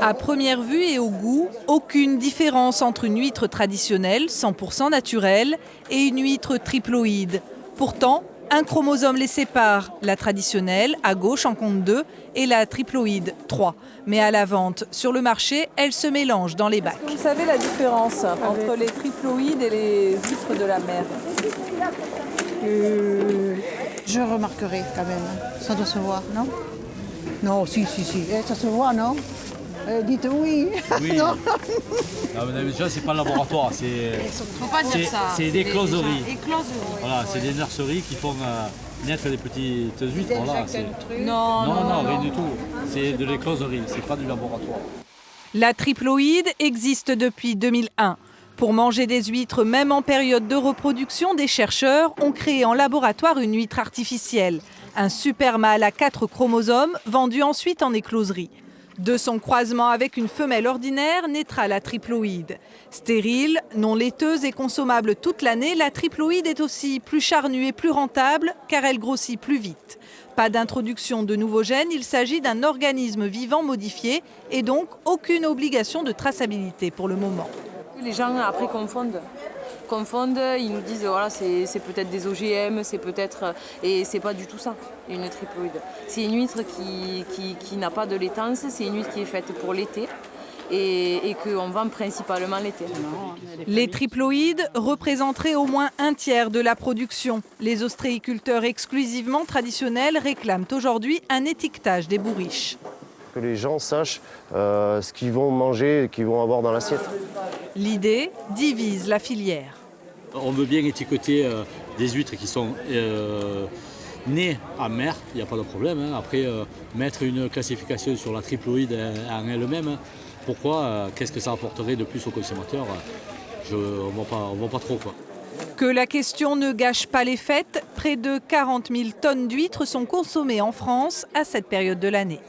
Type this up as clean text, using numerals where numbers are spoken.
À première vue et au goût, aucune différence entre une huître traditionnelle, 100% naturelle, et une huître triploïde. Pourtant, un chromosome les sépare, la traditionnelle, à gauche en compte 2, et la triploïde, 3. Mais à la vente, sur le marché, elles se mélangent dans les bacs. Vous savez la différence entre les triploïdes et les huîtres de la mer? Je remarquerai quand même. Ça doit se voir, non? Non, si. Ça se voit, non? Dites oui. Oui. Non. Non, mais déjà, c'est pas le laboratoire, Faut pas dire ça. c'est des closeries. Écloseries. Voilà, c'est des nurseries qui font naître des petites huîtres. Voilà, Non, rien du tout. C'est de l'écloserie, c'est pas du laboratoire. La triploïde existe depuis 2001. Pour manger des huîtres, même en période de reproduction, des chercheurs ont créé en laboratoire une huître artificielle. Un super mâle à 4 chromosomes, vendu ensuite en écloserie. De son croisement avec une femelle ordinaire naîtra la triploïde. Stérile, non laiteuse et consommable toute l'année, la triploïde est aussi plus charnue et plus rentable car elle grossit plus vite. Pas d'introduction de nouveaux gènes, il s'agit d'un organisme vivant modifié et donc aucune obligation de traçabilité pour le moment. Les gens après confondent, ils nous disent voilà c'est peut-être des OGM, c'est peut-être et c'est pas du tout ça une triploïde. C'est une huître qui n'a pas de laitance, c'est une huître qui est faite pour l'été et qu'on vend principalement l'été. Les triploïdes représenteraient au moins un tiers de la production. Les ostréiculteurs exclusivement traditionnels réclament aujourd'hui un étiquetage des bourriches. Que les gens sachent ce qu'ils vont manger et qu'ils vont avoir dans l'assiette. L'idée divise la filière. On veut bien étiqueter des huîtres qui sont nées en mer, il n'y a pas de problème. Hein. Après, mettre une classification sur la triploïde en elle-même, pourquoi? Qu'est-ce que ça apporterait de plus aux consommateurs? On ne voit pas trop, quoi. Que la question ne gâche pas les fêtes, près de 40 000 tonnes d'huîtres sont consommées en France à cette période de l'année.